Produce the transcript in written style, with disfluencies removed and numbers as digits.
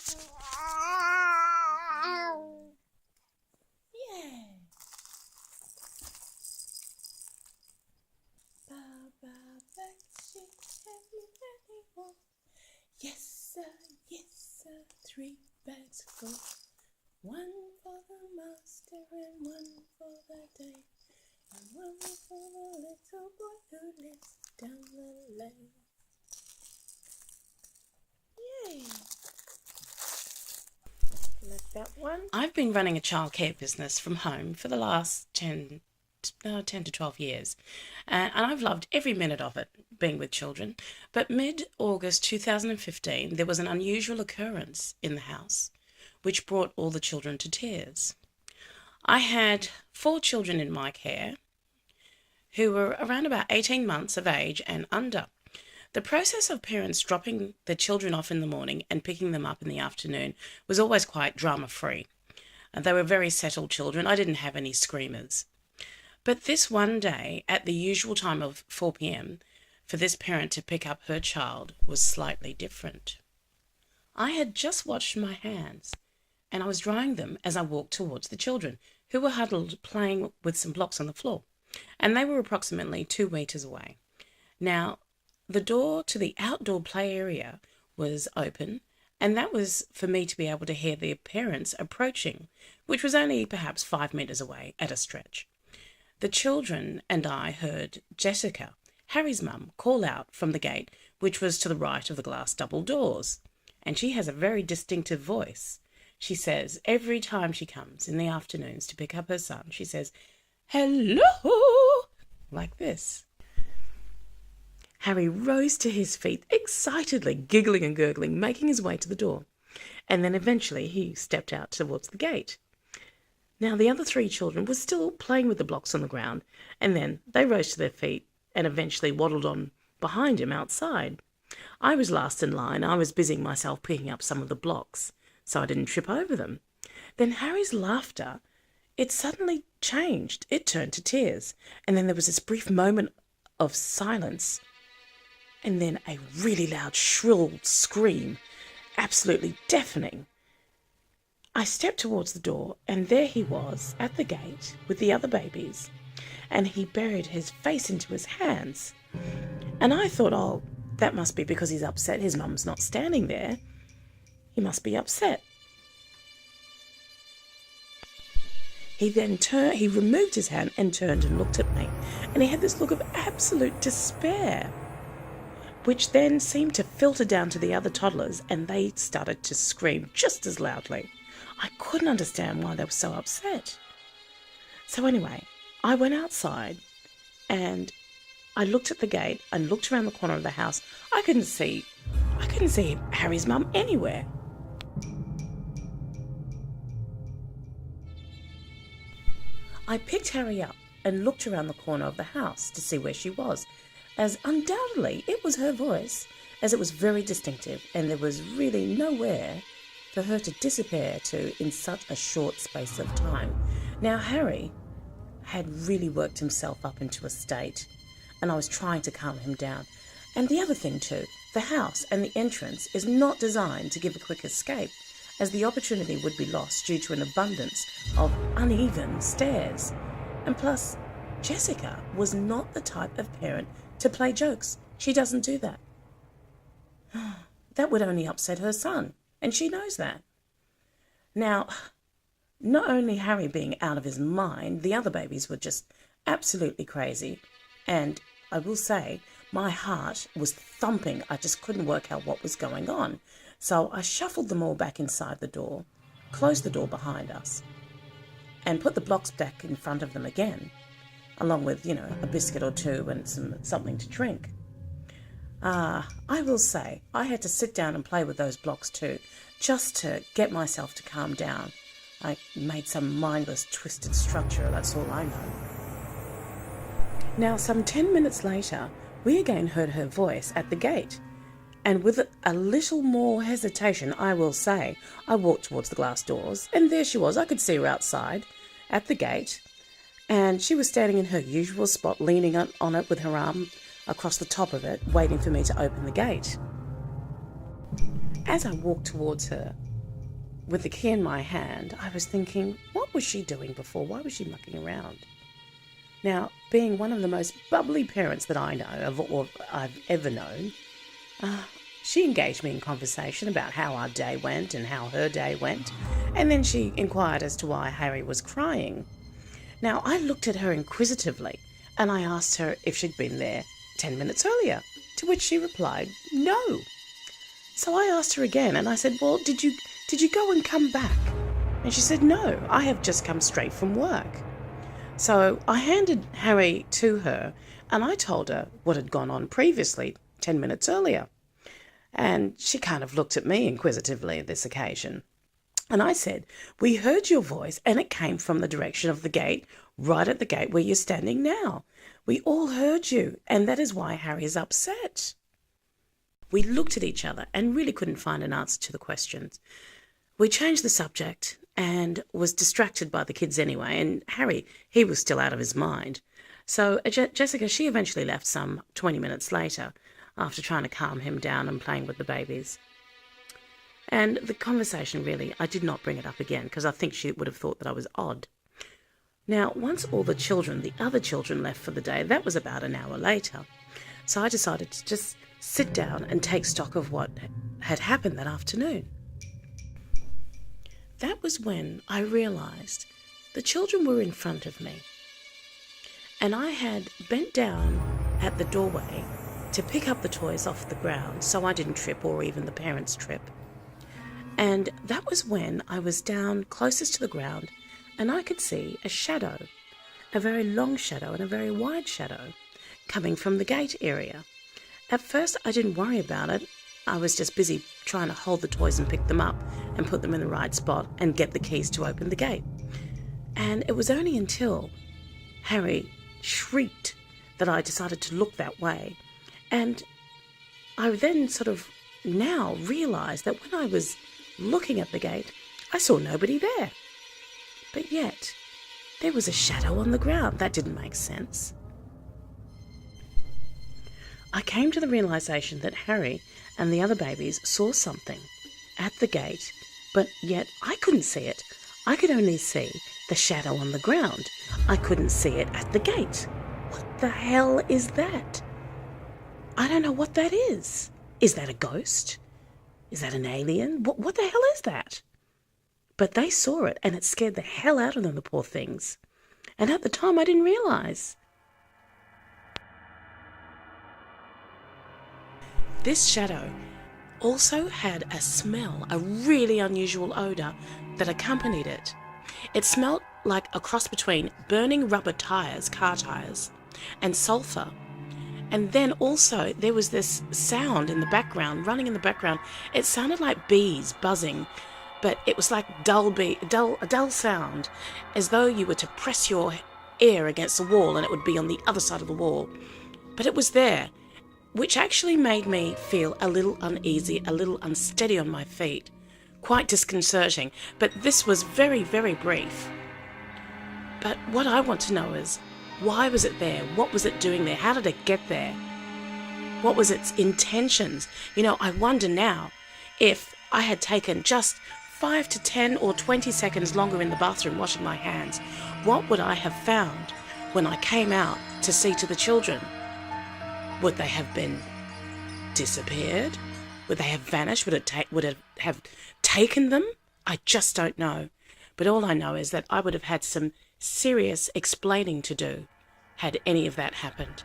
Yeah. Baba Betsy, everybody. Yes, sir, yes, sir. 3 bags full. 1 for the master and 1 for the day. And 1 for the little boy who lives down the lane. Yay! Like that one. I've been running a childcare business from home for the last 10 to 12 years. And I've loved every minute of it, being with children. But mid-August 2015, there was an unusual occurrence in the house, which brought all the children to tears. I had 4 children in my care who were around about 18 months of age and under. The process of parents dropping the children off in the morning and picking them up in the afternoon was always quite drama-free. And they were very settled children. I didn't have any screamers. But this one day, at the usual time of 4 p.m, for this parent to pick up her child was slightly different. I had just washed my hands, and I was drying them as I walked towards the children, who were huddled playing with some blocks on the floor, and they were approximately 2 meters away. Now, the door to the outdoor play area was open, and that was for me to be able to hear the parents approaching, which was only perhaps 5 meters away at a stretch. The children and I heard Jessica, Harry's mum, call out from the gate, which was to the right of the glass double doors. And she has a very distinctive voice. She says every time she comes in the afternoons to pick up her son, she says, "Hello," like this. Harry rose to his feet, excitedly giggling and gurgling, making his way to the door. And then eventually he stepped out towards the gate. Now, the other 3 children were still playing with the blocks on the ground, and then they rose to their feet and eventually waddled on behind him outside. I was last in line. I was busying myself picking up some of the blocks, so I didn't trip over them. Then Harry's laughter, it suddenly changed. It turned to tears, and then there was this brief moment of silence, and then a really loud, shrill scream, absolutely deafening. I stepped towards the door, and there he was at the gate with the other babies, and he buried his face into his hands. And I thought, oh, that must be because he's upset his mum's not standing there. He must be upset. He then he removed his hand and turned and looked at me, and he had this look of absolute despair, which then seemed to filter down to the other toddlers, and they started to scream just as loudly. I couldn't understand why they were so upset. So anyway, I went outside and I looked at the gate and looked around the corner of the house. I couldn't see Harry's mum anywhere. I picked Harry up and looked around the corner of the house to see where she was, as undoubtedly it was her voice, as it was very distinctive and there was really nowhere for her to disappear to in such a short space of time. Now, Harry had really worked himself up into a state, and I was trying to calm him down. And the other thing too, the house and the entrance is not designed to give a quick escape, as the opportunity would be lost due to an abundance of uneven stairs. And plus, Jessica was not the type of parent to play jokes. She doesn't do that. That would only upset her son, and she knows that. Now, not only Harry being out of his mind, the other babies were just absolutely crazy. And I will say, my heart was thumping. I just couldn't work out what was going on. So I shuffled them all back inside the door, closed the door behind us, and put the blocks back in front of them again, along with, a biscuit or 2 and something to drink. I will say, I had to sit down and play with those blocks too, just to get myself to calm down. I made some mindless, twisted structure, that's all I know. Now, some 10 minutes later, we again heard her voice at the gate, and with a little more hesitation, I will say, I walked towards the glass doors, and there she was. I could see her outside at the gate, and she was standing in her usual spot, leaning on it with her arm across the top of it, waiting for me to open the gate. As I walked towards her, with the key in my hand, I was thinking, what was she doing before? Why was she mucking around? Now, being one of the most bubbly parents that I know or I've ever known, she engaged me in conversation about how our day went and how her day went, and then she inquired as to why Harry was crying. Now, I looked at her inquisitively, and I asked her if she'd been there 10 minutes earlier, to which she replied, no. So I asked her again, and I said, well, did you go and come back? And she said, no, I have just come straight from work. So I handed Harry to her, and I told her what had gone on previously, 10 minutes earlier. And she kind of looked at me inquisitively at this occasion. And I said, we heard your voice, and it came from the direction of the gate, right at the gate where you're standing now. We all heard you, and that is why Harry is upset. We looked at each other and really couldn't find an answer to the questions. We changed the subject and was distracted by the kids anyway, and Harry, he was still out of his mind. So Jessica, she eventually left some 20 minutes later after trying to calm him down and playing with the babies. And the conversation really, I did not bring it up again because I think she would have thought that I was odd. Now, once all the other children left for the day, that was about an hour later. So I decided to just sit down and take stock of what had happened that afternoon. That was when I realised the children were in front of me, and I had bent down at the doorway to pick up the toys off the ground so I didn't trip or even the parents trip. And that was when I was down closest to the ground and I could see a shadow, a very long shadow and a very wide shadow coming from the gate area. At first I didn't worry about it. I was just busy trying to hold the toys and pick them up and put them in the right spot and get the keys to open the gate. And it was only until Harry shrieked that I decided to look that way. And I then sort of now realised that when I was looking at the gate, I saw nobody there. But yet, there was a shadow on the ground. That didn't make sense. I came to the realisation that Harry and the other babies saw something at the gate, but yet I couldn't see it. I could only see the shadow on the ground. I couldn't see it at the gate. What the hell is that? I don't know what that is. Is that a ghost? Is that an alien? What the hell is that? But they saw it, and it scared the hell out of them, the poor things. And at the time, I didn't realise. This shadow also had a smell, a really unusual odour that accompanied it. It smelled like a cross between burning rubber tyres, car tyres, and sulphur. And then also there was this sound in the background, running in the background. It sounded like bees buzzing, but it was like a dull sound, as though you were to press your ear against the wall and it would be on the other side of the wall. But it was there, which actually made me feel a little uneasy, a little unsteady on my feet. Quite disconcerting, but this was very, very brief. But what I want to know is, why was it there? What was it doing there? How did it get there? What was its intentions? I wonder now if I had taken just 5 to 10 or 20 seconds longer in the bathroom washing my hands, what would I have found when I came out to see to the children? Would they have been disappeared? Would they have vanished? Would it have taken them? I just don't know. But all I know is that I would have had some serious explaining to do had any of that happened.